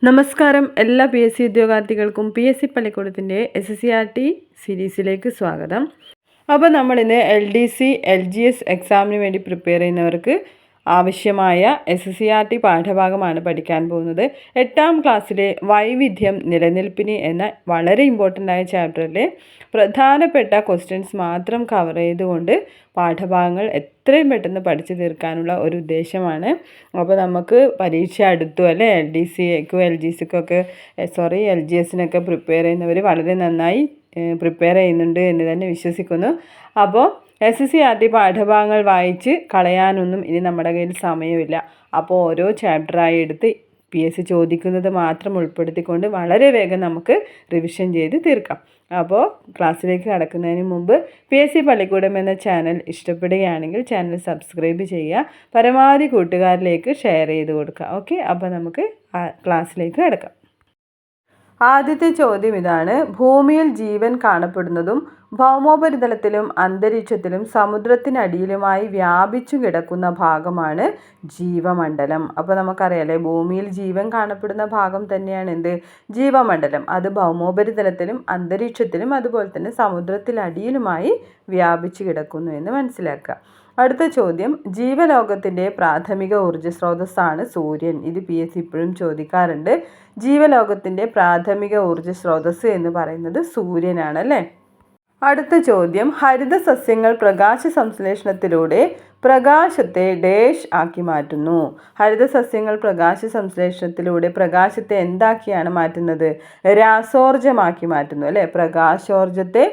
നമസ്കാരം. എല്ലാ PSC ഉദ്യോഗാർത്ഥികൾക്കും PSC പള്ളിക്കൂടത്തിൻ്റെ SSCRT സീരീസിലേക്ക് സ്വാഗതം. അപ്പോൾ നമ്മളിന്ന് LDC LGS എക്സാമിന് വേണ്ടി പ്രിപ്പയർ ചെയ്യുന്നവർക്ക് ആവശ്യമായ SSCRT പാഠഭാഗമാണ് പഠിക്കാൻ പോകുന്നത്. 8ാം ക്ലാസ്സിലെ വൈവിധ്യം നിലനിൽപ്പിന് എന്ന വളരെ ഇമ്പോർട്ടൻ്റ് ആയ ചാപ്റ്ററിലെ പ്രധാനപ്പെട്ട ക്വസ്റ്റ്യൻസ് മാത്രം കവർ ചെയ്തുകൊണ്ട് പാഠഭാഗങ്ങൾ എത്രയും പെട്ടെന്ന് പഠിച്ചു തീർക്കാനുള്ള ഒരു ഉദ്ദേശമാണ്. അപ്പോൾ നമുക്ക് പരീക്ഷ അടുത്തു അല്ലേ. LDCക്കും LGSക്കൊക്കെ LGSനൊക്കെ പ്രിപ്പയർ ചെയ്യുന്നവർ വളരെ നന്നായി പ്രിപ്പയർ ചെയ്യുന്നുണ്ട് എന്ന് തന്നെ വിശ്വസിക്കുന്നു. അപ്പോൾ SSCRT പാഠഭാഗങ്ങൾ വായിച്ച് കളയാനൊന്നും ഇനി നമ്മുടെ കയ്യിൽ സമയമില്ല. അപ്പോൾ ഓരോ ചാപ്റ്ററായി എടുത്ത് PSC ചോദിക്കുന്നത് മാത്രം ഉൾപ്പെടുത്തിക്കൊണ്ട് വളരെ വേഗം നമുക്ക് റിവിഷൻ ചെയ്ത് തീർക്കാം. അപ്പോൾ ക്ലാസ്സിലേക്ക് കടക്കുന്നതിന് മുമ്പ് PSC പള്ളിക്കൂടം എന്ന ചാനൽ ഇഷ്ടപ്പെടുകയാണെങ്കിൽ ചാനൽ സബ്സ്ക്രൈബ് ചെയ്യുക, പരമാവധി കൂട്ടുകാരിലേക്ക് ഷെയർ ചെയ്ത് കൊടുക്കുക. ഓക്കെ, അപ്പോൾ നമുക്ക് ക്ലാസ്സിലേക്ക് കടക്കാം. ആദ്യത്തെ ചോദ്യം ഇതാണ്: ഭൂമിയിൽ ജീവൻ കാണപ്പെടുന്നതും ഭൗമോപരിതലത്തിലും അന്തരീക്ഷത്തിലും സമുദ്രത്തിനടിയിലുമായി വ്യാപിച്ചു കിടക്കുന്ന ഭാഗമാണ് ജീവമണ്ഡലം. അപ്പോൾ നമുക്കറിയാലേ, ഭൂമിയിൽ ജീവൻ കാണപ്പെടുന്ന ഭാഗം തന്നെയാണ് എന്ത്? ജീവമണ്ഡലം. അത് ഭൗമോപരിതലത്തിലും അന്തരീക്ഷത്തിലും അതുപോലെ തന്നെ സമുദ്രത്തിനടിയിലുമായി വ്യാപിച്ചു കിടക്കുന്നു എന്ന് മനസ്സിലാക്കുക. അടുത്ത ചോദ്യം: ജീവലോകത്തിൻ്റെ പ്രാഥമിക ഊർജ്ജ സ്രോതസ്സാണ് സൂര്യൻ. ഇത് PSC ഇപ്പോഴും ചോദിക്കാറുണ്ട്. ജീവലോകത്തിൻ്റെ പ്രാഥമിക ഊർജ്ജ സ്രോതസ്സ് എന്ന് പറയുന്നത് സൂര്യനാണ് അല്ലേ. അടുത്ത ചോദ്യം: ഹരിത സസ്യങ്ങൾ പ്രകാശ സംശ്ലേഷണത്തിലൂടെ പ്രകാശത്തെ ഡാഷ് ആക്കി മാറ്റുന്നു. ഹരിത സസ്യങ്ങൾ പ്രകാശ സംശ്ലേഷണത്തിലൂടെ പ്രകാശത്തെ എന്താക്കിയാണ് മാറ്റുന്നത്? രാസോർജമാക്കി മാറ്റുന്നു അല്ലേ. പ്രകാശോർജത്തെ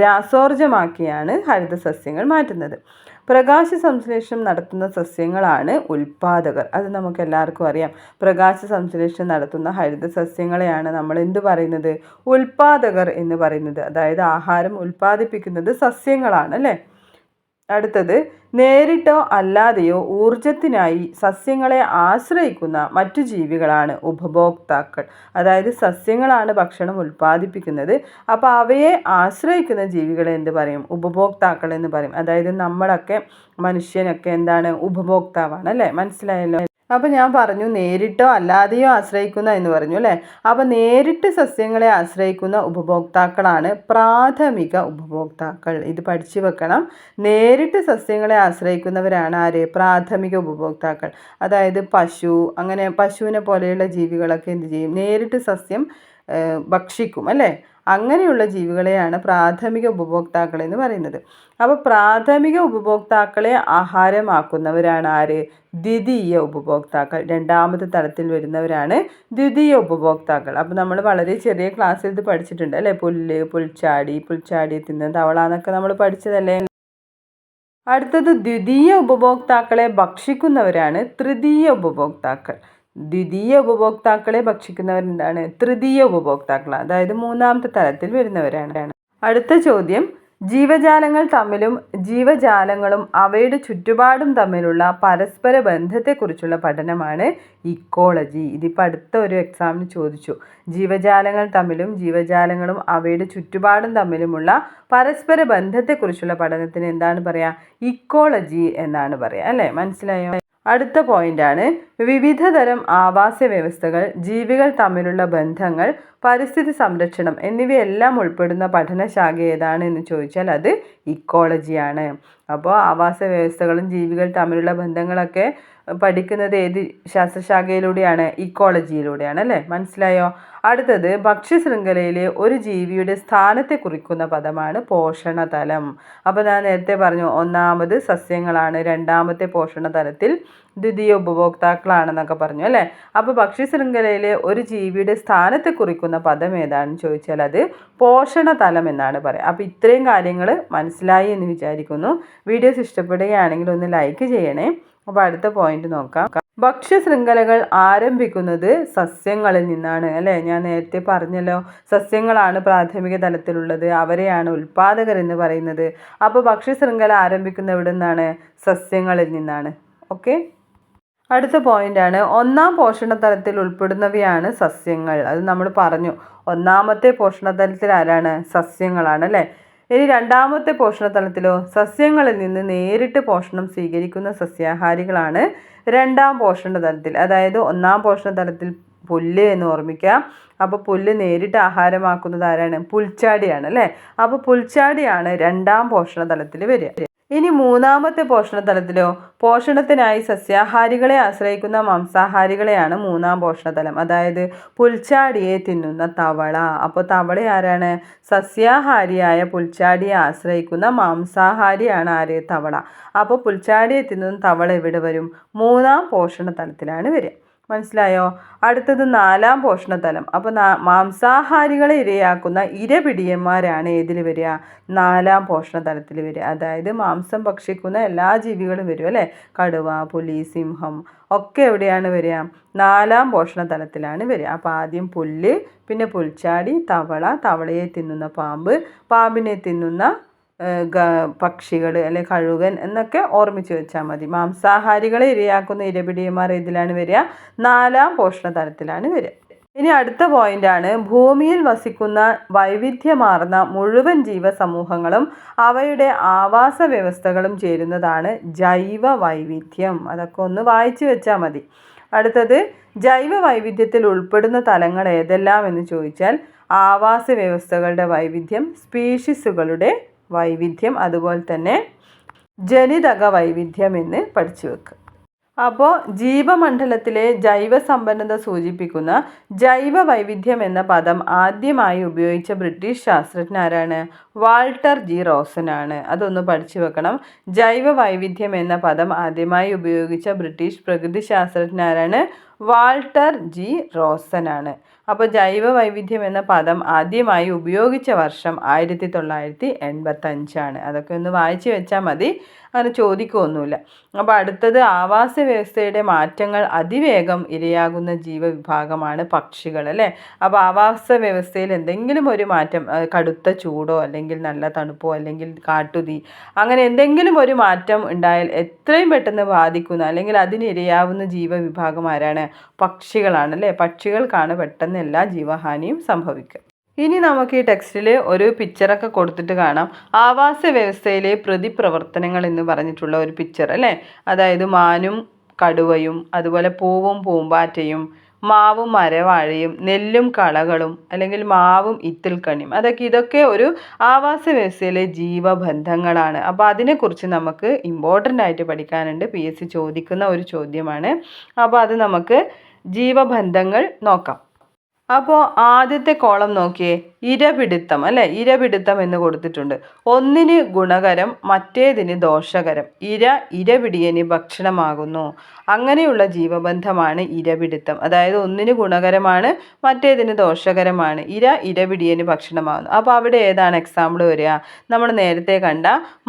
രാസോർജമാക്കിയാണ് ഹരിത സസ്യങ്ങൾ മാറ്റുന്നത്. പ്രകാശ സംശ്ലേഷണം നടത്തുന്ന സസ്യങ്ങളാണ് ഉൽപ്പാദകർ. അത് നമുക്ക് എല്ലാവർക്കും അറിയാം. പ്രകാശ സംശ്ലേഷണം നടത്തുന്ന ഹരിത സസ്യങ്ങളെയാണ് നമ്മൾ എന്ത് പറയുന്നത്? ഉൽപ്പാദകർ എന്ന് പറയുന്നത്. അതായത് ആഹാരം ഉൽപ്പാദിപ്പിക്കുന്നത് സസ്യങ്ങളാണ് അല്ലേ. അടുത്തത്: നേരിട്ടോ അല്ലാതെയോ ഊർജത്തിനായി സസ്യങ്ങളെ ആശ്രയിക്കുന്ന മറ്റു ജീവികളാണ് ഉപഭോക്താക്കൾ. അതായത് സസ്യങ്ങളാണ് ഭക്ഷണം ഉൽപ്പാദിപ്പിക്കുന്നത്. അപ്പോൾ അവയെ ആശ്രയിക്കുന്ന ജീവികളെ എന്ത് പറയും? ഉപഭോക്താക്കൾ എന്ന് പറയും. അതായത് നമ്മളൊക്കെ, മനുഷ്യനൊക്കെ എന്താണ്? ഉപഭോക്താവാണ് അല്ലേ. മനസ്സിലായല്ലോ. അപ്പോൾ ഞാൻ പറഞ്ഞു നേരിട്ടോ അല്ലാതെയോ ആശ്രയിക്കുന്ന എന്ന് പറഞ്ഞു അല്ലേ. അപ്പോൾ നേരിട്ട് സസ്യങ്ങളെ ആശ്രയിക്കുന്ന ഉപഭോക്താക്കളാണ് പ്രാഥമിക ഉപഭോക്താക്കൾ. ഇത് പഠിച്ചു വെക്കണം. നേരിട്ട് സസ്യങ്ങളെ ആശ്രയിക്കുന്നവരാണ് ആര്? പ്രാഥമിക ഉപഭോക്താക്കൾ. അതായത് പശു, അങ്ങനെ പശുവിനെ പോലെയുള്ള ജീവികളൊക്കെ എന്ത് ചെയ്യും? നേരിട്ട് സസ്യം ഭക്ഷിക്കും അല്ലേ. അങ്ങനെയുള്ള ജീവികളെയാണ് പ്രാഥമിക ഉപഭോക്താക്കൾ എന്ന് പറയുന്നത്. അപ്പോൾ പ്രാഥമിക ഉപഭോക്താക്കളെ ആഹാരമാക്കുന്നവരാണ് ആര്? ദ്വിതീയ ഉപഭോക്താക്കൾ. രണ്ടാമത്തെ തലത്തിൽ വരുന്നവരാണ് ദ്വിതീയ ഉപഭോക്താക്കൾ. അപ്പോൾ നമ്മൾ വളരെ ചെറിയ ക്ലാസ്സിൽ ഇത് പഠിച്ചിട്ടുണ്ട് അല്ലേ. പുല്ല്, പുൽച്ചാടി തിന്നുന്ന തവള എന്നൊക്കെ നമ്മൾ പഠിച്ചതല്ലേ. അടുത്തത്: ദ്വിതീയ ഉപഭോക്താക്കളെ ഭക്ഷിക്കുന്നവരാണ് തൃതീയ ഉപഭോക്താക്കൾ. ദ്വിതീയ ഉപഭോക്താക്കളെ ഭക്ഷിക്കുന്നവരെന്താണ്? തൃതീയ ഉപഭോക്താക്കൾ. അതായത് മൂന്നാമത്തെ തലത്തിൽ വരുന്നവരാണ്. അടുത്ത ചോദ്യം: ജീവജാലങ്ങൾ തമ്മിലും ജീവജാലങ്ങളും അവയുടെ ചുറ്റുപാടും തമ്മിലുള്ള പരസ്പര ബന്ധത്തെക്കുറിച്ചുള്ള പഠനമാണ് ഇക്കോളജി. ഇതിപ്പോൾ അടുത്ത ഒരു എക്സാമിന് ചോദിച്ചു. ജീവജാലങ്ങൾ തമ്മിലും ജീവജാലങ്ങളും അവയുടെ ചുറ്റുപാടും തമ്മിലുമുള്ള പരസ്പര ബന്ധത്തെക്കുറിച്ചുള്ള പഠനത്തിന് എന്താണ് പറയുക? ഇക്കോളജി എന്നാണ് പറയുക അല്ലേ. മനസ്സിലായോ? അടുത്ത പോയിന്റാണ്: വിവിധ തരം ആവാസ വ്യവസ്ഥകൾ, ജീവികൾ തമ്മിലുള്ള ബന്ധങ്ങൾ, പരിസ്ഥിതി സംരക്ഷണം എന്നിവയെല്ലാം ഉൾപ്പെടുന്ന പഠനശാഖ ഏതാണ് എന്ന് ചോദിച്ചാൽ അത് ഇക്കോളജിയാണ്. അപ്പോൾ ആവാസ വ്യവസ്ഥകളും ജീവികൾ തമ്മിലുള്ള ബന്ധങ്ങളൊക്കെ പഠിക്കുന്നത് ഏത് ശാസ്ത്രശാഖയിലൂടെയാണ്? ഇക്കോളജിയിലൂടെയാണ് അല്ലേ. മനസ്സിലായോ? അടുത്തത്: ഭക്ഷ്യശൃംഖലയിലെ ഒരു ജീവിയുടെ സ്ഥാനത്തെ കുറിക്കുന്ന പദമാണ് പോഷണതലം. അപ്പോൾ ഞാൻ നേരത്തെ പറഞ്ഞു, ഒന്നാമത് സസ്യങ്ങളാണ്, രണ്ടാമത്തെ പോഷണതലത്തിൽ ദ്വിതീയ ഉപഭോക്താക്കളാണെന്നൊക്കെ പറഞ്ഞു അല്ലേ. അപ്പോൾ ഭക്ഷ്യശൃംഖലയിലെ ഒരു ജീവിയുടെ സ്ഥാനത്തെ കുറിക്കുന്ന പദം ഏതാണെന്ന് ചോദിച്ചാൽ അത് പോഷണതലം എന്നാണ് പറയുക. അപ്പോൾ ഇത്രയും കാര്യങ്ങൾ മനസ്സിലായി എന്ന് വിചാരിക്കുന്നു. വീഡിയോസ് ഇഷ്ടപ്പെടുകയാണെങ്കിൽ ഒന്ന് ലൈക്ക് ചെയ്യണേ. അപ്പോൾ അടുത്ത പോയിന്റ് നോക്കാം. ഭക്ഷ്യശൃംഖലകൾ ആരംഭിക്കുന്നത് സസ്യങ്ങളിൽ നിന്നാണ് അല്ലേ. ഞാൻ നേരത്തെ പറഞ്ഞല്ലോ, സസ്യങ്ങളാണ് പ്രാഥമിക തലത്തിലുള്ളത്, അവരെയാണ് ഉൽപ്പാദകർ എന്ന് പറയുന്നത്. അപ്പോൾ ഭക്ഷ്യശൃംഖല ആരംഭിക്കുന്ന എവിടെ നിന്നാണ്? സസ്യങ്ങളിൽ നിന്നാണ്. ഓക്കെ. അടുത്ത പോയിന്റാണ്: ഒന്നാം പോഷണതലത്തിൽ ഉൾപ്പെടുന്നവയാണ് സസ്യങ്ങൾ. അത് നമ്മൾ പറഞ്ഞു. ഒന്നാമത്തെ പോഷണതലത്തിൽ ആരാണ്? സസ്യങ്ങളാണ് അല്ലേ. ഇനി രണ്ടാമത്തെ പോഷണതലത്തിലോ? സസ്യങ്ങളിൽ നിന്ന് നേരിട്ട് പോഷണം സ്വീകരിക്കുന്ന സസ്യാഹാരികളാണ് രണ്ടാം പോഷണതലത്തിൽ. അതായത് ഒന്നാം പോഷണതലത്തിൽ പുല്ല് എന്ന് ഓർമ്മിക്കുക. അപ്പോൾ പുല്ല് നേരിട്ട് ആഹാരമാക്കുന്നത് ആരാണ്? പുൽച്ചാടിയാണ് അല്ലേ. അപ്പോൾ പുൽച്ചാടിയാണ് രണ്ടാം പോഷണ തലത്തിൽ വരിക. ഇനി മൂന്നാമത്തെ പോഷണ തലത്തിലോ, പോഷണത്തിനായി സസ്യാഹാരികളെ ആശ്രയിക്കുന്ന മാംസാഹാരികളെയാണ് മൂന്നാം പോഷണതലം. അതായത് പുൽച്ചാടിയെ തിന്നുന്ന തവള. അപ്പോൾ തവള ആരാണ്? സസ്യാഹാരിയായ പുൽച്ചാടിയെ ആശ്രയിക്കുന്ന മാംസാഹാരിയാണ് ആര്? തവള. അപ്പോൾ പുൽച്ചാടിയെ തിന്നുന്ന തവള എവിടെ വരും? മൂന്നാം പോഷണ തലത്തിലാണ് വരിക. മനസ്സിലായോ? അടുത്തത് നാലാം പോഷണതലം. അപ്പോൾ മാംസാഹാരികളെ ഇരയാക്കുന്ന ഇരപിടിയന്മാരാണ് ഏതിൽ വരിക? നാലാം പോഷണതലത്തിൽ വരിക. അതായത് മാംസം ഭക്ഷിക്കുന്ന എല്ലാ ജീവികളും വരും അല്ലേ. കടുവ, പുലി, സിംഹം ഒക്കെ എവിടെയാണ് വരിക? നാലാം പോഷണതലത്തിലാണ് വരിക. അപ്പോൾ ആദ്യം പുല്ല്, പിന്നെ പുൽച്ചാടി, തവള, തവളയെ തിന്നുന്ന പാമ്പ്, പാമ്പിനെ തിന്നുന്ന പക്ഷികൾ അല്ലെ കഴുകൻ എന്നൊക്കെ ഓർമ്മിച്ച് വെച്ചാൽ മതി. മാംസാഹാരികളെ ഇരയാക്കുന്ന ഇരപിടിയന്മാർ ഇതിലാണ് വരിക? നാലാം പോഷണ തലത്തിലാണ് വരിക. ഇനി അടുത്ത പോയിന്റാണ്, ഭൂമിയിൽ വസിക്കുന്ന വൈവിധ്യമാർന്ന മുഴുവൻ ജീവസമൂഹങ്ങളും അവയുടെ ആവാസ വ്യവസ്ഥകളും ചേരുന്നതാണ് ജൈവ വൈവിധ്യം. അതൊക്കെ ഒന്ന് വായിച്ചു വെച്ചാൽ മതി. അടുത്തത്, ജൈവ വൈവിധ്യത്തിൽ ഉൾപ്പെടുന്ന തലങ്ങൾ ഏതെല്ലാം എന്ന് ചോദിച്ചാൽ ആവാസ വ്യവസ്ഥകളുടെ വൈവിധ്യം, സ്പീഷീസുകളുടെ വൈവിധ്യം, അതുപോലെ തന്നെ ജനിതക വൈവിധ്യം എന്ന് പഠിച്ചു വെക്കുക. അപ്പോൾ ജീവമണ്ഡലത്തിലെ ജൈവസമ്പന്നത സൂചിപ്പിക്കുന്ന ജൈവ വൈവിധ്യം എന്ന പദം ആദ്യമായി ഉപയോഗിച്ച ബ്രിട്ടീഷ് ശാസ്ത്രജ്ഞൻ ആരാണ്? വാൾട്ടർ ജി റോസൻ ആണ്. അതൊന്ന് പഠിച്ചു വെക്കണം. ജൈവ വൈവിധ്യം എന്ന പദം ആദ്യമായി ഉപയോഗിച്ച ബ്രിട്ടീഷ് പ്രകൃതി ശാസ്ത്രജ്ഞൻ ആരാണ്? വാൾട്ടർ ജി റോസൻ ആണ്. അപ്പോൾ ജൈവ വൈവിധ്യം എന്ന പദം ആദ്യമായി ഉപയോഗിച്ച വർഷം 1985 അതൊക്കെ ഒന്ന് വായിച്ചു വെച്ചാൽ മതി, അങ്ങനെ ചോദിക്കുകയൊന്നുമില്ല. അപ്പോൾ അടുത്തത്, ആവാസ വ്യവസ്ഥയുടെ മാറ്റങ്ങൾ അതിവേഗം ഇരയാകുന്ന ജീവവിഭാഗമാണ് പക്ഷികൾ അല്ലേ. അപ്പോൾ ആവാസ വ്യവസ്ഥയിൽ എന്തെങ്കിലും ഒരു മാറ്റം, കടുത്ത ചൂടോ അല്ലെങ്കിൽ നല്ല തണുപ്പോ അല്ലെങ്കിൽ കാട്ടുതീ, അങ്ങനെ എന്തെങ്കിലും ഒരു മാറ്റം ഉണ്ടായാൽ എത്രയും പെട്ടെന്ന് ബാധിക്കുന്ന അല്ലെങ്കിൽ അതിന് ഇരയാവുന്ന ജീവവിഭാഗം ആരാണ്? പക്ഷികളാണ് അല്ലേ. പക്ഷികൾക്കാണ് പെട്ടെന്ന് എല്ലാ ജീവഹാനിയും സംഭവിക്കുക. ഇനി നമുക്ക് ഈ ടെക്സ്റ്റിൽ ഒരു പിക്ചറൊക്കെ കൊടുത്തിട്ട് കാണാം. ആവാസ വ്യവസ്ഥയിലെ പ്രതിപ്രവർത്തനങ്ങൾ എന്ന് പറഞ്ഞിട്ടുള്ള ഒരു പിക്ചർ അല്ലേ. അതായത് മാനും കടുവയും, അതുപോലെ പൂവും പൂമ്പാറ്റയും, മാവും മരവാഴയും, നെല്ലും കളകളും അല്ലെങ്കിൽ മാവും ഇത്തിൽക്കണിയും, ഇതൊക്കെ ഒരു ആവാസ വ്യവസ്ഥയിലെ ജീവബന്ധങ്ങളാണ്. അപ്പോൾ അതിനെക്കുറിച്ച് നമുക്ക് ഇമ്പോർട്ടൻ്റ് ആയിട്ട് പഠിക്കാനുണ്ട്. PSC ചോദിക്കുന്ന ഒരു ചോദ്യമാണ്. അപ്പോൾ അത് നമുക്ക് ജീവബന്ധങ്ങൾ നോക്കാം. അപ്പോൾ ആദ്യത്തെ കോളം നോക്കിയേ, ഇരപിടുത്തം അല്ലേ. ഇരപിടുത്തം എന്ന് കൊടുത്തിട്ടുണ്ട്. ഒന്നിന് ഗുണകരം മറ്റേതിന് ദോഷകരം. ഇരപിടിയന് ഭക്ഷണമാകുന്നു. അങ്ങനെയുള്ള ജീവബന്ധമാണ് ഇരപിടുത്തം. അതായത് ഒന്നിന് ഗുണകരമാണ് മറ്റേതിന് ദോഷകരമാണ്. ഇരപിടിയന് ഭക്ഷണമാകുന്നു. അപ്പോൾ അവിടെ ഏതാണ് എക്സാമ്പിൾ വരിക? നമ്മൾ നേരത്തെ കണ്ട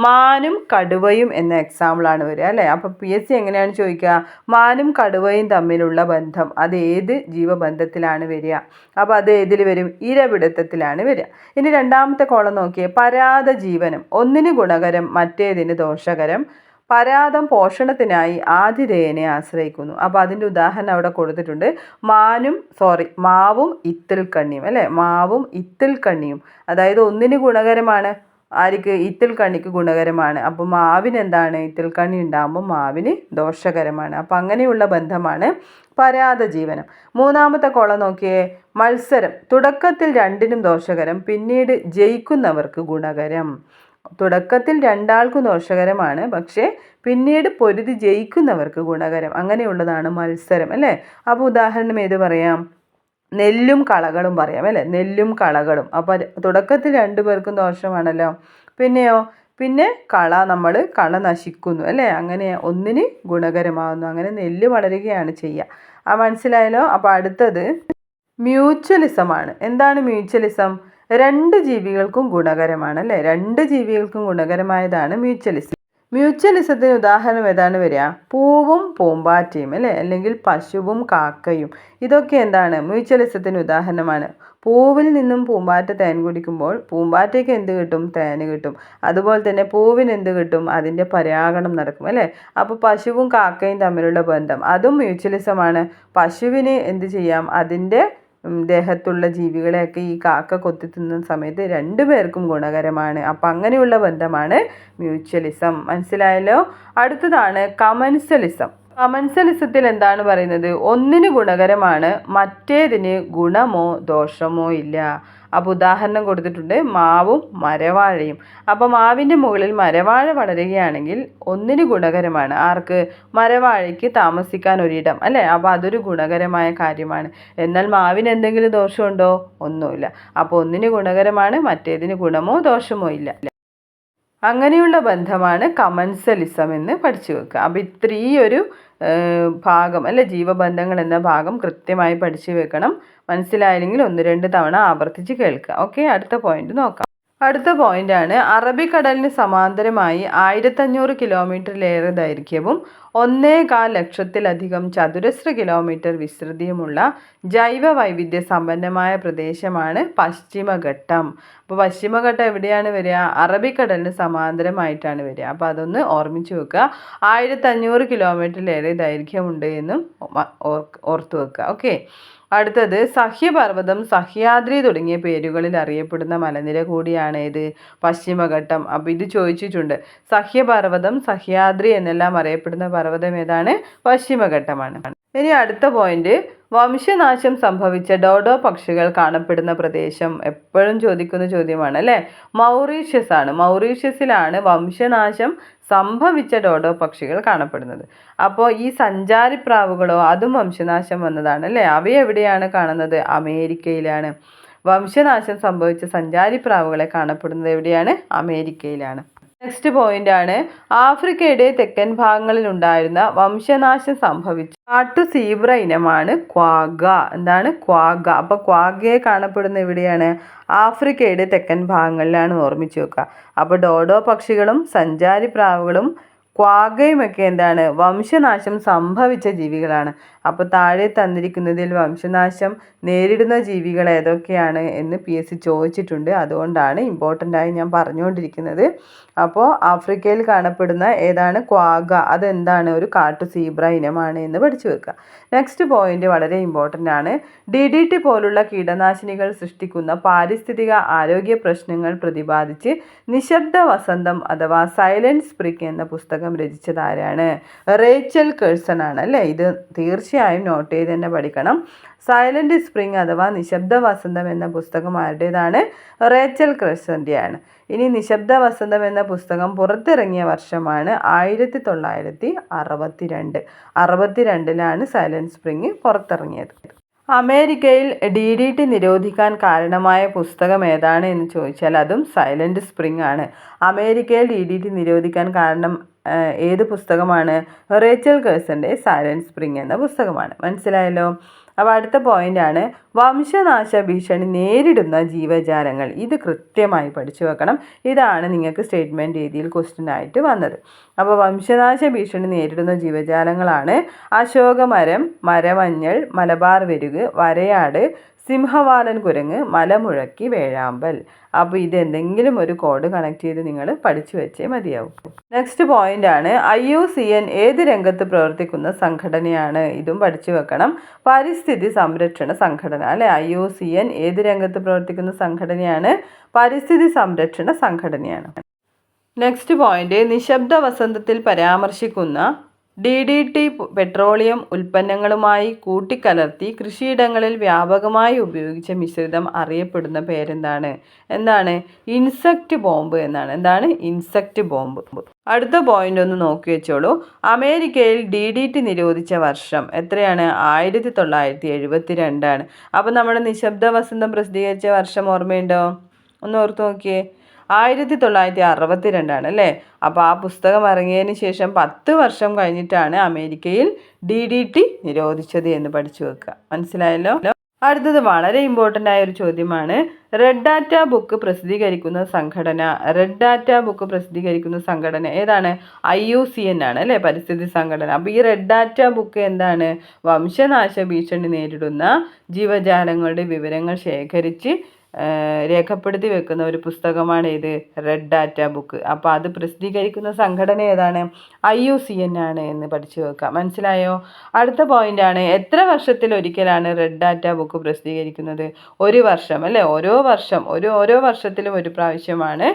മാനും കടുവയും എന്ന എക്സാമ്പിളാണ് വരിക അല്ലേ. അപ്പോൾ PSC എങ്ങനെയാണ് ചോദിക്കുക? മാനും കടുവയും തമ്മിലുള്ള ബന്ധം അത് ഏത് ജീവബന്ധത്തിലാണ് വരിക? അപ്പോൾ അത് ഏതിൽ വരും? ഇരപിടുത്തത്തിലാണ് വരിക. ഇനി രണ്ടാമത്തെ കോളം നോക്കിയേ, പരാത ജീവനം. ഒന്നിന് ഗുണകരം മറ്റേതിന് ദോഷകരം. പരാതം പോഷണത്തിനായി ആതിഥേയനെ ആശ്രയിക്കുന്നു. അപ്പോൾ അതിൻ്റെ ഉദാഹരണം അവിടെ കൊടുത്തിട്ടുണ്ട്. മാവും ഇത്തിൽക്കണ്ണിയും അല്ലേ. മാവും ഇത്തിൽക്കണ്ണിയും, അതായത് ഒന്നിന് ഗുണകരമാണ്. ആർക്ക്? ഇത്തിൽക്കണ്ണിക്ക് ഗുണകരമാണ്. അപ്പോൾ മാവിന് എന്താണ്? ഇത്തിൽക്കണ്ണി ഉണ്ടാകുമ്പോൾ മാവിന് ദോഷകരമാണ്. അപ്പോൾ അങ്ങനെയുള്ള ബന്ധമാണ് പരാത ജീവനം. മൂന്നാമത്തെ കോളം നോക്കിയേ, മത്സരം. തുടക്കത്തിൽ രണ്ടിനും ദോഷകരം, പിന്നീട് ജയിക്കുന്നവർക്ക് ഗുണകരം. തുടക്കത്തിൽ രണ്ടാൾക്കും ദോഷകരമാണ്, പക്ഷേ പിന്നീട് പൊരുതി ജയിക്കുന്നവർക്ക് ഗുണകരം. അങ്ങനെയുള്ളതാണ് മത്സരം അല്ലേ. അപ്പോൾ ഉദാഹരണം ഏത് പറയാം? നെല്ലും കളകളും പറയാം അല്ലേ. നെല്ലും കളകളും. അപ്പോൾ തുടക്കത്തിൽ രണ്ടുപേർക്കും ദോഷമാണല്ലോ. പിന്നെ കള നശിക്കുന്നു അല്ലേ. അങ്ങനെ ഒന്നിന് ഗുണകരമാകുന്നു. അങ്ങനെ നെല്ല് വളരുകയാണ് ചെയ്യുക. മനസ്സിലായല്ലോ. അപ്പോൾ അടുത്തത് മ്യൂച്വലിസമാണ്. എന്താണ് മ്യൂച്വലിസം? രണ്ട് ജീവികൾക്കും ഗുണകരമാണ് അല്ലേ. രണ്ട് ജീവികൾക്കും ഗുണകരമായതാണ് മ്യൂച്വലിസം. മ്യൂച്വലിസത്തിന് ഉദാഹരണം ഏതാണ് വരിക? പൂവും പൂമ്പാറ്റയും അല്ലേ, അല്ലെങ്കിൽ പശുവും കാക്കയും. ഇതൊക്കെ എന്താണ്? മ്യൂച്വലിസത്തിന് ഉദാഹരണമാണ്. പൂവിൽ നിന്നും പൂമ്പാറ്റ തേൻ കുടിക്കുമ്പോൾ പൂമ്പാറ്റയ്ക്ക് എന്ത് കിട്ടും? തേന് കിട്ടും. അതുപോലെ തന്നെ പൂവിന് എന്ത് കിട്ടും? അതിൻ്റെ പരാഗണം നടക്കും അല്ലേ. അപ്പോൾ പശുവും കാക്കയും തമ്മിലുള്ള ബന്ധം അതും മ്യൂച്വലിസമാണ്. പശുവിന് എന്ത് ചെയ്യാം? അതിൻ്റെ ദേഹത്തുള്ള ജീവികളെയൊക്കെ ഈ കാക്ക കൊത്തി തിന്നുന്ന സമയത്ത് രണ്ടുപേർക്കും ഗുണകരമാണ്. അപ്പം അങ്ങനെയുള്ള ബന്ധമാണ് മ്യൂച്വലിസം. മനസ്സിലായല്ലോ. അടുത്തതാണ് കമൻസലിസം. കമൻസലിസത്തിൽ എന്താണ് പറയുന്നത്? ഒന്നിന് ഗുണകരമാണ്, മറ്റേതിന് ഗുണമോ ദോഷമോ ഇല്ല. അപ്പോൾ ഉദാഹരണം കൊടുത്തിട്ടുണ്ട്, മാവും മരവാഴയും. അപ്പോൾ മാവിൻ്റെ മുകളിൽ മരവാഴ വളരുകയാണെങ്കിൽ ഒന്നിന് ഗുണകരമാണ്. ആർക്ക്? മരവാഴയ്ക്ക് താമസിക്കാൻ ഒരിടം, അല്ലേ? അപ്പോൾ അതൊരു ഗുണകരമായ കാര്യമാണ്. എന്നാൽ മാവിന് എന്തെങ്കിലും ദോഷമുണ്ടോ? ഒന്നുമില്ല. അപ്പോൾ ഒന്നിന് ഗുണകരമാണ്, മറ്റേതിന് ഗുണമോ ദോഷമോ ഇല്ല. അങ്ങനെയുള്ള ബന്ധമാണ് കമൻസലിസം എന്ന് പഠിച്ചു വെക്കുക. അപ്പോൾ ഇത്രയൊരു ഭാഗം, അല്ലെ, ജീവബന്ധങ്ങൾ എന്ന ഭാഗം കൃത്യമായി പഠിച്ചു വെക്കണം. മനസ്സിലായില്ലെങ്കിൽ 1-2 തവണ ആവർത്തിച്ച് കേൾക്കുക. ഓക്കെ, അടുത്ത പോയിന്റ് നോക്കാം. അടുത്ത പോയിന്റാണ്, അറബിക്കടലിന് സമാന്തരമായി 1500 കിലോമീറ്ററിലേറെ ദൈർഘ്യവും 1.25 ലക്ഷത്തിലധികം ചതുരശ്ര കിലോമീറ്റർ വിസ്തൃതിയുമുള്ള ജൈവ വൈവിധ്യ സമ്പന്നമായ പ്രദേശമാണ് പശ്ചിമഘട്ടം. അപ്പോൾ പശ്ചിമഘട്ടം എവിടെയാണ് വരിക? അറബിക്കടലിന് സമാന്തരമായിട്ടാണ് വരിക. അപ്പോൾ അതൊന്ന് ഓർമ്മിച്ച് വെക്കുക. 1500 കിലോമീറ്ററിലേറെ ദൈർഘ്യമുണ്ട് എന്നും ഓർത്തു വെക്കുക. ഓക്കെ, അടുത്തത് സഹ്യപർവ്വതം, സഹ്യാദ്രി തുടങ്ങിയ പേരുകളിൽ അറിയപ്പെടുന്ന മലനിര കൂടിയാണ് ഏത്? പശ്ചിമഘട്ടം. അപ്പോൾ ഇത് ചോദിച്ചിട്ടുണ്ട്. സഹ്യപർവ്വതം, സഹ്യാദ്രി എന്നെല്ലാം അറിയപ്പെടുന്ന പർവ്വതം ഏതാണ്? പശ്ചിമഘട്ടമാണ്. ഇനി അടുത്ത പോയിന്റ്, വംശനാശം സംഭവിച്ച ഡോഡോ പക്ഷികൾ കാണപ്പെടുന്ന പ്രദേശം. എപ്പോഴും ചോദിക്കുന്ന ചോദ്യമാണ്, അല്ലേ? മൗറീഷ്യസ് ആണ്. മൗറീഷ്യസിലാണ് വംശനാശം സംഭവിച്ച ഡോഡോ പക്ഷികൾ കാണപ്പെടുന്നത്. അപ്പോൾ ഈ സഞ്ചാരിപ്രാവുകളോ, അതും വംശനാശം വന്നതാണ്, അല്ലേ? അവയെവിടെയാണ് കാണുന്നത്? അമേരിക്കയിലാണ്. വംശനാശം സംഭവിച്ച സഞ്ചാരിപ്രാവുകളെ കാണപ്പെടുന്നത് എവിടെയാണ്? അമേരിക്കയിലാണ്. നെക്സ്റ്റ് പോയിന്റ് ആണ്, ആഫ്രിക്കയുടെ തെക്കൻ ഭാഗങ്ങളിൽ ഉണ്ടായിരുന്ന വംശനാശം സംഭവിച്ച കാട്ടു സീബ്ര ഇനമാണ് ക്വാഗ. എന്താണ്? ക്വാഗ. അപ്പോൾ ക്വാഗയെ കാണപ്പെടുന്ന എവിടെയാണ്? ആഫ്രിക്കയുടെ തെക്കൻ ഭാഗങ്ങളിലാണ്. ഓർമ്മിച്ച് വെക്കുക. അപ്പോൾ ഡോഡോ പക്ഷികളും സഞ്ചാരിപ്രാവുകളും ക്വാഗയുമൊക്കെ എന്താണ്? വംശനാശം സംഭവിച്ച ജീവികളാണ്. അപ്പോൾ താഴെ തന്നിരിക്കുന്നതിൽ വംശനാശം നേരിടുന്ന ജീവികൾ ഏതൊക്കെയാണ് എന്ന് PSC ചോദിച്ചിട്ടുണ്ട്. അതുകൊണ്ടാണ് ഇമ്പോർട്ടൻ്റായി ഞാൻ പറഞ്ഞുകൊണ്ടിരിക്കുന്നത്. അപ്പോൾ ആഫ്രിക്കയിൽ കാണപ്പെടുന്ന ഏതാണ്? ക്വാഗ. അതെന്താണ്? ഒരു കാട്ടു സീബ്ര ഇനമാണ് എന്ന് പഠിച്ചു വെക്കുക. നെക്സ്റ്റ് പോയിന്റ് വളരെ ഇമ്പോർട്ടൻ്റ് ആണ്. DDT പോലുള്ള കീടനാശിനികൾ സൃഷ്ടിക്കുന്ന പാരിസ്ഥിതിക ആരോഗ്യ പ്രശ്നങ്ങൾ പ്രതിപാദിച്ച് നിശബ്ദ വസന്തം അഥവാ സൈലന്റ് സ്പ്രിംഗ് എന്ന പുസ്തകം രചിച്ചതാരാണ്? റേച്ചൽ കേഴ്സൺ ആണ്, അല്ലേ? ഇത് തീർച്ചയായും നോട്ട് ചെയ്ത് തന്നെ പഠിക്കണം. സൈലന്റ് സ്പ്രിംഗ് അഥവാ നിശബ്ദ വസന്തം എന്ന പുസ്തകം ആരുടേതാണ്? റേച്ചൽ കേഴ്സൻ്റെയാണ്. ഇനി നിശബ്ദ വസന്തം എന്ന പുസ്തകം പുറത്തിറങ്ങിയ വർഷമാണ് 1962. 62-ലാണ് സൈലന്റ് സ്പ്രിംഗ് പുറത്തിറങ്ങിയത്. അമേരിക്കയിൽ DDT നിരോധിക്കാൻ കാരണമായ പുസ്തകം ഏതാണ് എന്ന് ചോദിച്ചാൽ അതും സൈലന്റ് സ്പ്രിംഗ് ആണ്. അമേരിക്കയിൽ DDT നിരോധിക്കാൻ കാരണം ഏത് പുസ്തകമാണ്? റേച്ചൽ കേഴ്സൻ്റെ സൈലന്റ് സ്പ്രിംഗ് എന്ന പുസ്തകമാണ്. മനസ്സിലായല്ലോ? അപ്പോൾ അടുത്ത പോയിന്റാണ്, വംശനാശ ഭീഷണി നേരിടുന്ന ജീവജാലങ്ങൾ. ഇത് കൃത്യമായി പഠിച്ചു വെക്കണം. ഇതാണ് നിങ്ങൾക്ക് സ്റ്റേറ്റ്മെൻറ്റ് രീതിയിൽ ക്വസ്റ്റ്യൻ ആയിട്ട് വന്നത്. അപ്പോൾ വംശനാശ ഭീഷണി നേരിടുന്ന ജീവജാലങ്ങളാണ് അശോകമരം, മരമഞ്ഞൾ, മലബാർ വെരുക്, വരയാട്, സിംഹവാലൻ കുരങ്ങ്, മലമുഴക്കി, വേഴാമ്പൽ. അപ്പോൾ ഇതെന്തെങ്കിലും ഒരു കോഡ് കണക്ട് ചെയ്ത് നിങ്ങൾ പഠിച്ചു വെച്ചേ മതിയാവും. നെക്സ്റ്റ് പോയിന്റ് ആണ്, IUCN ഏത് രംഗത്ത് പ്രവർത്തിക്കുന്ന സംഘടനയാണ്? ഇതും പഠിച്ചു വെക്കണം. പരിസ്ഥിതി സംരക്ഷണ സംഘടന, അല്ലെ? IUCN ഏത് രംഗത്ത് പ്രവർത്തിക്കുന്ന സംഘടനയാണ്? പരിസ്ഥിതി സംരക്ഷണ സംഘടനയാണ്. നെക്സ്റ്റ് പോയിന്റ്, നിശബ്ദ വസന്തത്തിൽ പരാമർശിക്കുന്ന DDT പെട്രോളിയം ഉൽപ്പന്നങ്ങളുമായി കൂട്ടിക്കലർത്തി കൃഷിയിടങ്ങളിൽ വ്യാപകമായി ഉപയോഗിച്ച മിശ്രിതം അറിയപ്പെടുന്ന പേരെന്താണ്? എന്താണ്? ഇൻസെക്റ്റ് ബോംബ് എന്നാണ്. എന്താണ്? Insect bomb. അടുത്ത പോയിന്റ് ഒന്ന് നോക്കി വെച്ചോളൂ. അമേരിക്കയിൽ DDT നിരോധിച്ച വർഷം എത്രയാണ്? 1972 ആണ്. അപ്പോൾ നമ്മുടെ നിശബ്ദ വസന്തം പ്രസിദ്ധീകരിച്ച വർഷം ഓർമ്മയുണ്ടോ? ഒന്ന് ഓർത്ത് നോക്കിയേ. 1962 അല്ലേ? അപ്പോൾ ആ പുസ്തകം ഇറങ്ങിയതിന് ശേഷം 10 വർഷം കഴിഞ്ഞിട്ടാണ് അമേരിക്കയിൽ DDT നിരോധിച്ചത് എന്ന് പഠിച്ചു വെക്കുക. മനസ്സിലായല്ലോ? അടുത്തത് വളരെ ഇമ്പോർട്ടൻ്റ് ആയ ഒരു ചോദ്യമാണ്. റെഡ് ഡാറ്റ ബുക്ക് പ്രസിദ്ധീകരിക്കുന്ന സംഘടന. റെഡ് ഡാറ്റ ബുക്ക് പ്രസിദ്ധീകരിക്കുന്ന സംഘടന ഏതാണ്? IUCN ആണ്, അല്ലേ? പരിസ്ഥിതി സംഘടന. അപ്പോൾ ഈ റെഡ് ഡാറ്റ ബുക്ക് എന്താണ്? വംശനാശ ഭീഷണി നേരിടുന്ന ജീവജാലങ്ങളുടെ വിവരങ്ങൾ ശേഖരിച്ച് രേഖപ്പെടുത്തി വെക്കുന്ന ഒരു പുസ്തകമാണ് ഇത്, റെഡ് ഡാറ്റ ബുക്ക്. അപ്പോൾ അത് പ്രസിദ്ധീകരിക്കുന്ന സംഘടന ഏതാണ്? IUCN ആണ് എന്ന് പഠിച്ചു വെക്കുക. മനസ്സിലായോ? അടുത്ത പോയിന്റാണ്, എത്ര വർഷത്തിലൊരിക്കലാണ് റെഡ് ഡാറ്റ ബുക്ക് പ്രസിദ്ധീകരിക്കുന്നത്? 1 വർഷം, അല്ലേ? ഓരോ വർഷത്തിലും ഒരു പ്രാവശ്യമാണ്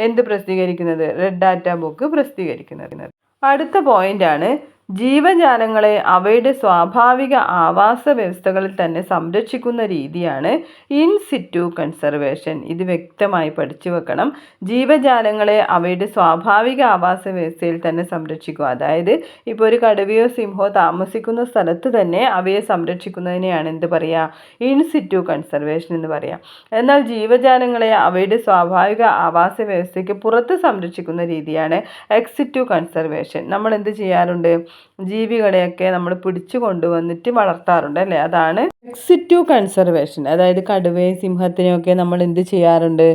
എന്ത് പ്രസിദ്ധീകരിക്കുന്നത്? റെഡ് ഡാറ്റ ബുക്ക് പ്രസിദ്ധീകരിക്കുന്നത്. അടുത്ത പോയിന്റാണ്, ജീവജാലങ്ങളെ അവയുടെ സ്വാഭാവിക ആവാസ വ്യവസ്ഥകളിൽ തന്നെ സംരക്ഷിക്കുന്ന രീതിയാണ് ഇൻ സിറ്റു കൺസർവേഷൻ. ഇത് വ്യക്തമായി പഠിച്ചു വെക്കണം. ജീവജാലങ്ങളെ അവയുടെ സ്വാഭാവിക ആവാസ വ്യവസ്ഥയിൽ തന്നെ സംരക്ഷിക്കുക. അതായത് ഇപ്പോൾ ഒരു കടുവയോ സിംഹോ താമസിക്കുന്ന സ്ഥലത്ത് തന്നെ അവയെ സംരക്ഷിക്കുന്നതിനെയാണ് എന്ത് പറയുക? ഇൻ സിറ്റു കൺസർവേഷൻ എന്ന് പറയാം. എന്നാൽ ജീവജാലങ്ങളെ അവയുടെ സ്വാഭാവിക ആവാസ വ്യവസ്ഥയ്ക്ക് പുറത്ത് സംരക്ഷിക്കുന്ന രീതിയാണ് എക്സ് സിറ്റു കൺസർവേഷൻ. നമ്മൾ എന്ത് ചെയ്യാറുണ്ട്? ജീവികളെയൊക്കെ നമ്മൾ പിടിച്ചു കൊണ്ടുവന്നിട്ട് വളർത്താറുണ്ട് അല്ലേ? അതാണ് എക്സ് സിറ്റു കൺസർവേഷൻ. അതായത് കടുവയും സിംഹത്തിനെയൊക്കെ നമ്മൾ എന്ത് ചെയ്യാറുണ്ട്?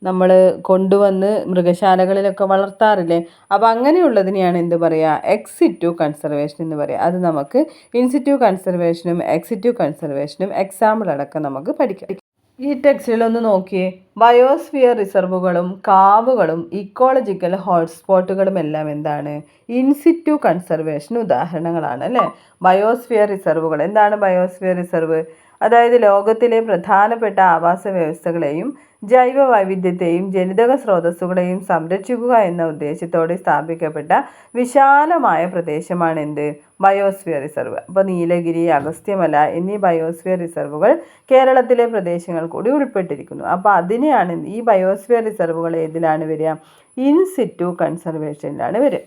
നമ്മൾ കൊണ്ടുവന്ന് മൃഗശാലകളിലൊക്കെ വളർത്താറില്ലേ? അപ്പോൾ അങ്ങനെയുള്ളതിനെയാണ് എന്ത് പറയുക? എക്സ് സിറ്റു കൺസർവേഷൻ എന്ന് പറയുക. അത് നമുക്ക് ഇൻ സിറ്റു കൺസർവേഷനും എക്സ് സിറ്റു കൺസർവേഷനും എക്സാമ്പിൾ അടക്കം നമുക്ക് പഠിക്കാം. ഈ ടെക്സ്റ്റിലൊന്ന് നോക്കിയേ. ബയോസ്ഫിയർ റിസർവുകളും കാവുകളും ഇക്കോളജിക്കൽ ഹോട്ട്സ്പോട്ടുകളും എല്ലാം എന്താണ്? ഇൻസിറ്റു കൺസർവേഷൻ ഉദാഹരണങ്ങളാണ് അല്ലേ? ബയോസ്ഫിയർ റിസർവുകൾ എന്താണ്? ബയോസ്ഫിയർ റിസർവ് അതായത് ലോകത്തിലെ പ്രധാനപ്പെട്ട ആവാസ വ്യവസ്ഥകളെയും ജൈവ വൈവിധ്യത്തെയും ജനിതക സ്രോതസ്സുകളെയും സംരക്ഷിക്കുക എന്ന ഉദ്ദേശത്തോടെ സ്ഥാപിക്കപ്പെട്ട വിശാലമായ പ്രദേശമാണ് എന്ത്? Biosphere reserve. അപ്പോൾ നീലഗിരി, അഗസ്ത്യമല എന്നീ ബയോസ്ഫിയർ റിസർവുകൾ കേരളത്തിലെ പ്രദേശങ്ങൾ കൂടി ഉൾപ്പെട്ടിരിക്കുന്നു. അപ്പോൾ അതിനെയാണ് ഈ ബയോസ്ഫിയർ റിസർവുകൾ ഏതിലാണ് വരിക? ഇൻ സിറ്റു കൺസർവേഷനിലാണ് വരിക.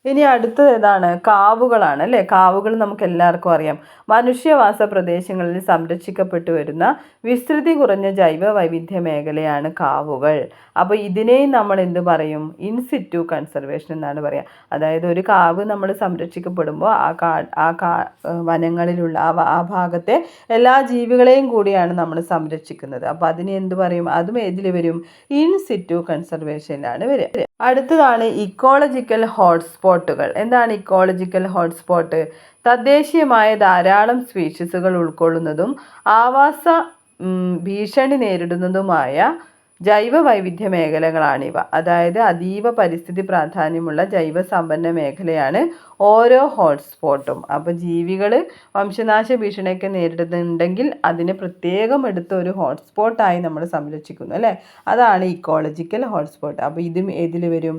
ഇനി അടുത്തത് ഏതാണ്? കാവുകളാണ് അല്ലേ? കാവുകൾ നമുക്ക് എല്ലാവർക്കും അറിയാം. മനുഷ്യവാസ പ്രദേശങ്ങളിൽ സംരക്ഷിക്കപ്പെട്ടു വരുന്ന വിസ്തൃതി കുറഞ്ഞ ജൈവ വൈവിധ്യ മേഖലയാണ് കാവുകൾ. അപ്പോൾ ഇതിനെയും നമ്മൾ എന്ത് പറയും? ഇൻ സിറ്റു കൺസർവേഷൻ എന്നാണ് പറയുക. അതായത് ഒരു കാവ് നമ്മൾ സംരക്ഷിക്കപ്പെടുമ്പോൾ വനങ്ങളിലുള്ള ആ ഭാഗത്തെ എല്ലാ ജീവികളെയും കൂടിയാണ് നമ്മൾ സംരക്ഷിക്കുന്നത്. അപ്പോൾ അതിനെ എന്ത് പറയും? അതും ഏതിൽ വരും? ഇൻ സിറ്റു കൺസർവേഷനിലാണ് വരിക. അടുത്തതാണ് ഇക്കോളജിക്കൽ ഹോട്ട്സ്പോട്ടുകൾ. എന്താണ് ഇക്കോളജിക്കൽ ഹോട്ട്സ്പോട്ട്? തദ്ദേശീയമായ ധാരാളം സ്പീഷീസുകൾ ഉൾക്കൊള്ളുന്നതും ആവാസ ഭീഷണി നേരിടുന്നതുമായ ജൈവ വൈവിധ്യ മേഖലകളാണിവ. അതായത് അതീവ പരിസ്ഥിതി പ്രാധാന്യമുള്ള ജൈവ സമ്പന്ന മേഖലയാണ് ഓരോ ഹോട്ട്സ്പോട്ടും. അപ്പോൾ ജീവികൾ വംശനാശ ഭീഷണിയൊക്കെ നേരിടുന്നുണ്ടെങ്കിൽ അതിനെ പ്രത്യേകം എടുത്ത ഒരു ഹോട്ട്സ്പോട്ടായി നമ്മൾ സംരക്ഷിക്കുന്നു അല്ലേ? അതാണ് ഇക്കോളജിക്കൽ ഹോട്ട്സ്പോട്ട്. അപ്പോൾ ഇതും ഏതിൽ വരും?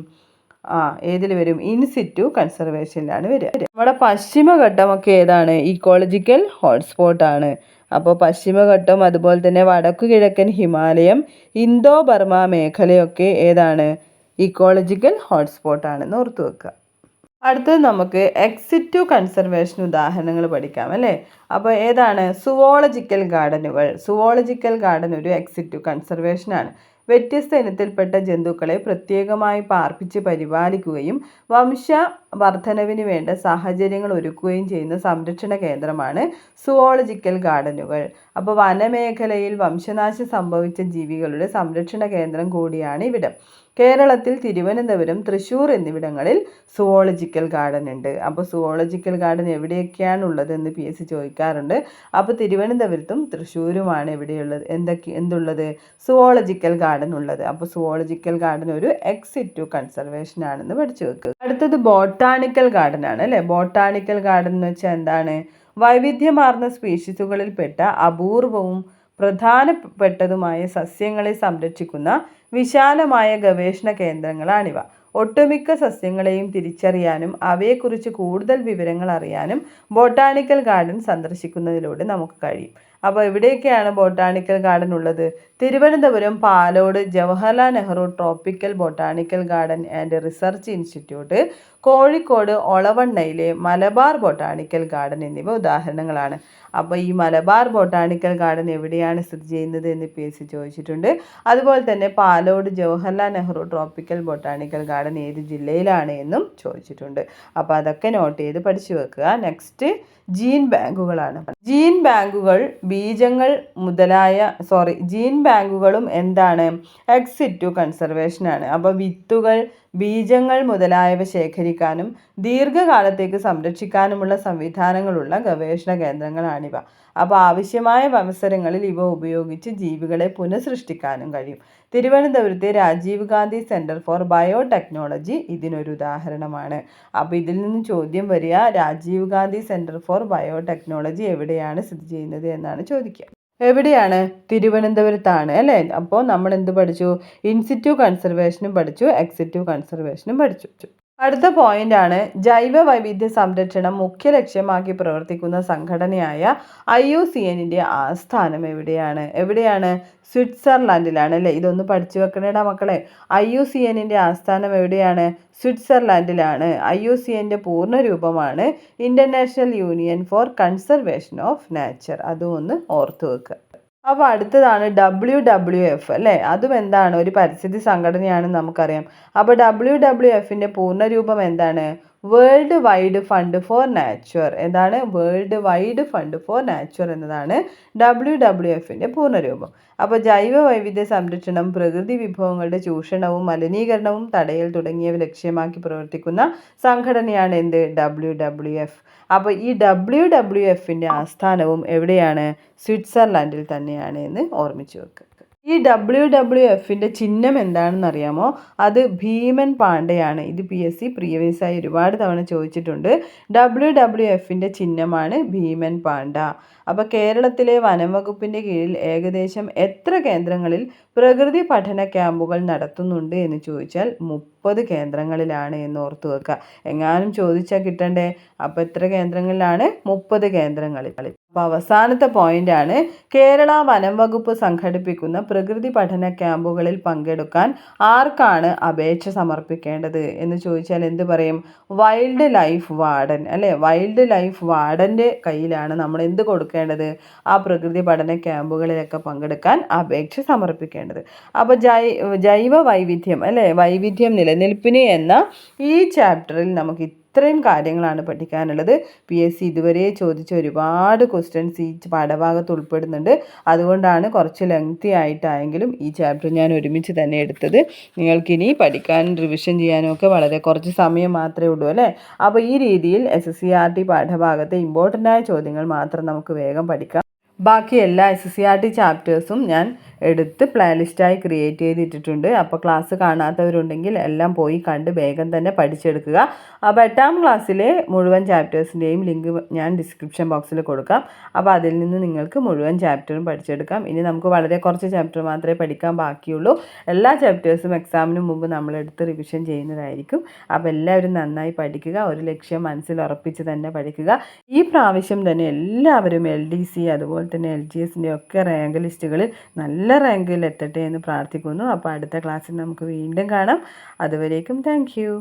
ഏതിൽ വരും? ഇൻ സിറ്റു കൺസർവേഷനിലാണ് വരിക. നമ്മുടെ പശ്ചിമഘട്ടമൊക്കെ ഏതാണ്? ഇക്കോളജിക്കൽ ഹോട്ട്സ്പോട്ടാണ്. അപ്പോൾ പശ്ചിമഘട്ടം അതുപോലെ തന്നെ വടക്കു കിഴക്കൻ ഹിമാലയം, ഇന്തോ ബർമ മേഖലയൊക്കെ ഏതാണ്? ഇക്കോളജിക്കൽ ഹോട്ട്സ്പോട്ടാണെന്ന് ഓർത്തു വെക്കുക. അടുത്തത് നമുക്ക് എക്സ് സിറ്റു കൺസർവേഷൻ ഉദാഹരണങ്ങൾ പഠിക്കാം അല്ലേ? അപ്പോൾ ഏതാണ്? സുവോളജിക്കൽ ഗാർഡനുകൾ. സുവോളജിക്കൽ ഗാർഡൻ ഒരു എക്സ് സിറ്റു കൺസർവേഷനാണ്. വ്യത്യസ്ത ഇനത്തിൽപ്പെട്ട ജന്തുക്കളെ പ്രത്യേകമായി പാർപ്പിച്ച് പരിപാലിക്കുകയും വംശവർദ്ധനവിന് വേണ്ട സാഹചര്യങ്ങൾ ഒരുക്കുകയും ചെയ്യുന്ന സംരക്ഷണ കേന്ദ്രമാണ് സുവോളജിക്കൽ ഗാർഡനുകൾ. അപ്പോൾ വനമേഖലയിൽ വംശനാശം സംഭവിച്ച ജീവികളുടെ സംരക്ഷണ കേന്ദ്രം കൂടിയാണ് ഇവിടം. കേരളത്തിൽ തിരുവനന്തപുരം, തൃശ്ശൂർ എന്നിവിടങ്ങളിൽ സുവോളജിക്കൽ ഗാർഡൻ ഉണ്ട്. അപ്പോൾ സുവോളജിക്കൽ ഗാർഡൻ എവിടെയൊക്കെയാണ് ഉള്ളതെന്ന് PSC ചോദിക്കാറുണ്ട്. അപ്പോൾ തിരുവനന്തപുരത്തും തൃശ്ശൂരുമാണ് എവിടെയുള്ളത് എന്തുള്ളത്? സുവോളജിക്കൽ ഗാർഡൻ ഉള്ളത്. അപ്പോൾ സുവോളജിക്കൽ ഗാർഡൻ ഒരു എക്സ് സിറ്റു കൺസർവേഷൻ ആണെന്ന് പഠിച്ചു വെക്കുക. അടുത്തത് ബോട്ടാണിക്കൽ ഗാർഡൻ ആണ് അല്ലേ? ബോട്ടാണിക്കൽ ഗാർഡൻ എന്ന് വെച്ചാൽ എന്താണ്? വൈവിധ്യമാർന്ന സ്പീഷീസുകളിൽപ്പെട്ട അപൂർവവും പ്രധാനപ്പെട്ടതുമായ സസ്യങ്ങളെ സംരക്ഷിക്കുന്ന വിശാലമായ ഗവേഷണ കേന്ദ്രങ്ങളാണിവ. ഒട്ടുമിക്ക സസ്യങ്ങളെയും തിരിച്ചറിയാനും അവയെക്കുറിച്ച് കൂടുതൽ വിവരങ്ങൾ അറിയാനും ബോട്ടാണിക്കൽ ഗാർഡൻ സന്ദർശിക്കുന്നതിലൂടെ നമുക്ക് കഴിയും. അപ്പോൾ എവിടെയൊക്കെയാണ് ബോട്ടാണിക്കൽ ഗാർഡൻ ഉള്ളത്? Thiruvananthapuram Palode Jawaharlal Nehru tropical botanical garden and research institute, Kozhikode ഒളവണ്ണയിലെ മലബാർ ബൊട്ടാണിക്കൽ ഗാർഡൻ എന്നിവ ഉദാഹരണങ്ങളാണ്. അപ്പോൾ ഈ മലബാർ ബൊട്ടാണിക്കൽ ഗാർഡൻ എവിടെയാണ് സ്ഥിതി ചെയ്യുന്നത് എന്ന് PSC ചോദിച്ചിട്ടുണ്ട്. അതുപോലെ തന്നെ Palode Jawaharlal Nehru tropical botanical garden ഏത് ജില്ലയിലാണ് എന്നും ചോദിച്ചിട്ടുണ്ട്. അപ്പോൾ അതൊക്കെ നോട്ട് ചെയ്ത് പഠിച്ചു വെക്കുക. നെക്സ്റ്റ് ജീൻ ബാങ്കുകളാണ്. ജീൻ ബാങ്കുകൾ ജീൻ ബാങ്കുകളും എന്താണ്? എക്സ് സിറ്റു കൺസർവേഷനാണ്. അപ്പോൾ വിത്തുകൾ, ബീജങ്ങൾ മുതലായവ ശേഖരിക്കാനും ദീർഘകാലത്തേക്ക് സംരക്ഷിക്കാനുമുള്ള സംവിധാനങ്ങളുള്ള ഗവേഷണ കേന്ദ്രങ്ങളാണിവ. അപ്പോൾ ആവശ്യമായ അവസരങ്ങളിൽ ഇവ ഉപയോഗിച്ച് ജീവികളെ പുനഃസൃഷ്ടിക്കാനും കഴിയും. തിരുവനന്തപുരത്തെ Rajiv Gandhi centre for biotechnology ഇതിനൊരു ഉദാഹരണമാണ്. അപ്പോൾ ഇതിൽ നിന്ന് ചോദ്യം വരിക, Rajiv Gandhi centre for biotechnology എവിടെയാണ് സ്ഥിതി ചെയ്യുന്നത് എന്നാണ് ചോദിക്കുക. എവിടെയാണ്? തിരുവനന്തപുരത്താണ് അല്ലേ? അപ്പോൾ നമ്മൾ എന്ത് പഠിച്ചു? ഇൻസിറ്റു കൺസർവേഷനും പഠിച്ചു, എക്സിറ്റു കൺസർവേഷനും പഠിച്ചു. അടുത്ത പോയിന്റാണ് ജൈവ വൈവിധ്യ സംരക്ഷണം മുഖ്യ ലക്ഷ്യമാക്കി പ്രവർത്തിക്കുന്ന സംഘടനയായ IUCNന്റെ ആസ്ഥാനം എവിടെയാണ് സ്വിറ്റ്സർലാൻഡിലാണ് അല്ലേ. ഇതൊന്ന് പഠിച്ചു വെക്കണേടാ മക്കളെ. IUCNന്റെ ആസ്ഥാനം എവിടെയാണ്? സ്വിറ്റ്സർലാൻഡിലാണ്. IUCNന്റെ പൂർണ്ണ രൂപമാണ് International Union for Conservation of Nature. അതും ഒന്ന് ഓർത്തു വെക്കുക. അപ്പോൾ അടുത്തതാണ് WWF അല്ലേ. അതും എന്താണ്? ഒരു പരിസ്ഥിതി സംഘടനയാണെന്ന് നമുക്കറിയാം. അപ്പോൾ WWFന്റെ പൂർണ്ണരൂപം എന്താണ്? World wide fund for nature. എന്താണ്? World wide fund for nature എന്നതാണ് WWFന്റെ പൂർണ്ണരൂപം. അപ്പോൾ ജൈവ വൈവിധ്യ സംരക്ഷണം, പ്രകൃതി വിഭവങ്ങളുടെ ചൂഷണവും മലിനീകരണവും തടയൽ തുടങ്ങിയവ ലക്ഷ്യമാക്കി പ്രവർത്തിക്കുന്ന സംഘടനയാണ് എന്ത്? WWF. അപ്പോൾ ഈ WWFന്റെ ആസ്ഥാനവും എവിടെയാണ്? സ്വിറ്റ്സർലാൻഡിൽ തന്നെയാണ് എന്ന് ഓർമ്മിച്ചു വെക്കുക. ഈ WWFന്റെ ചിഹ്നം എന്താണെന്ന് അറിയാമോ? അത് ഭീമൻ പാണ്ടയാണ്. ഇത് PSC പ്രീവിയസ് ആയി ഒരുപാട് തവണ ചോദിച്ചിട്ടുണ്ട്. WWFന്റെ ചിഹ്നമാണ് ഭീമൻ പാണ്ട. അപ്പോൾ കേരളത്തിലെ വനം വകുപ്പിൻ്റെ കീഴിൽ ഏകദേശം എത്ര കേന്ദ്രങ്ങളിൽ പ്രകൃതി പഠന ക്യാമ്പുകൾ നടത്തുന്നുണ്ട് എന്ന് ചോദിച്ചാൽ 30 കേന്ദ്രങ്ങളിലാണ് എന്ന് ഓർത്തു വെക്കുക. എങ്ങാനും ചോദിച്ചാൽ കിട്ടണ്ടേ. അപ്പോൾ എത്ര കേന്ദ്രങ്ങളിലാണ്? 30 കേന്ദ്രങ്ങളിൽ. അപ്പോൾ അവസാനത്തെ പോയിന്റാണ് കേരള വനം വകുപ്പ് സംഘടിപ്പിക്കുന്ന പ്രകൃതി പഠന ക്യാമ്പുകളിൽ പങ്കെടുക്കാൻ ആർക്കാണ് അപേക്ഷ സമർപ്പിക്കേണ്ടത് എന്ന് ചോദിച്ചാൽ എന്ത് പറയും? വൈൽഡ് ലൈഫ് വാർഡൻ അല്ലേ. വൈൽഡ് ലൈഫ് വാർഡൻ്റെ കയ്യിലാണ് നമ്മൾ എന്ത് കൊടുക്കേണ്ടത്? ആ പ്രകൃതി പഠന ക്യാമ്പുകളിലൊക്കെ പങ്കെടുക്കാൻ അപേക്ഷ സമർപ്പിക്കേണ്ടത്. അപ്പോൾ ജൈവ വൈവിധ്യം അല്ലേ, വൈവിധ്യം നിലനിൽപ്പിന് എന്ന ഈ ചാപ്റ്ററിൽ നമുക്ക് ഇത്രയും കാര്യങ്ങളാണ് പഠിക്കാനുള്ളത്. PSC ഇതുവരെ ചോദിച്ച ഒരുപാട് ക്വസ്റ്റ്യൻസ് ഈ പാഠഭാഗത്ത് ഉൾപ്പെടുന്നുണ്ട്. അതുകൊണ്ടാണ് കുറച്ച് ലെങ്തി ആയിട്ടായെങ്കിലും ഈ ചാപ്റ്റർ ഞാൻ ഒരുമിച്ച് തന്നെ എടുത്തത്. നിങ്ങൾക്കിനി പഠിക്കാനും റിവിഷൻ ചെയ്യാനും ഒക്കെ വളരെ കുറച്ച് സമയം മാത്രമേ ഉള്ളൂ അല്ലേ. അപ്പോൾ ഈ രീതിയിൽ SSCRT പാഠഭാഗത്തെ ഇമ്പോർട്ടൻ്റായ ചോദ്യങ്ങൾ മാത്രം നമുക്ക് വേഗം പഠിക്കാം. ബാക്കി എല്ലാ SSCRT ചാപ്റ്റേഴ്സും ഞാൻ എടുത്ത് പ്ലേലിസ്റ്റായി ക്രിയേറ്റ് ചെയ്തിട്ടിട്ടുണ്ട്. അപ്പോൾ ക്ലാസ് കാണാത്തവരുണ്ടെങ്കിൽ എല്ലാം പോയി കണ്ട് വേഗം തന്നെ പഠിച്ചെടുക്കുക. അപ്പോൾ 8ാം ക്ലാസ്സിലെ മുഴുവൻ ചാപ്റ്റേഴ്സിൻ്റെയും ലിങ്ക് ഞാൻ ഡിസ്ക്രിപ്ഷൻ ബോക്സിൽ കൊടുക്കാം. അപ്പോൾ അതിൽ നിന്ന് നിങ്ങൾക്ക് മുഴുവൻ ചാപ്റ്ററും പഠിച്ചെടുക്കാം. ഇനി നമുക്ക് വളരെ കുറച്ച് ചാപ്റ്റർ മാത്രമേ പഠിക്കാൻ ബാക്കിയുള്ളൂ. എല്ലാ ചാപ്റ്റേഴ്സും എക്സാമിന് മുമ്പ് നമ്മളെടുത്ത് റിവിഷൻ ചെയ്യുന്നതായിരിക്കും. അപ്പോൾ എല്ലാവരും നന്നായി പഠിക്കുക. ഒരു ലക്ഷ്യം മനസ്സിൽ ഉറപ്പിച്ച് തന്നെ പഠിക്കുക. ഈ പ്രാവശ്യം തന്നെ എല്ലാവരും LDC അതുപോലെ തന്നെ LGSൻ്റെ ഒക്കെ റാങ്ക് ലിസ്റ്റുകളിൽ നല്ല റാങ്കിൽ എത്തട്ടെ എന്ന് പ്രാർത്ഥിക്കുന്നു. അപ്പോൾ അടുത്ത ക്ലാസ്സിൽ നമുക്ക് വീണ്ടും കാണാം. അതുവരേക്കും താങ്ക് യു.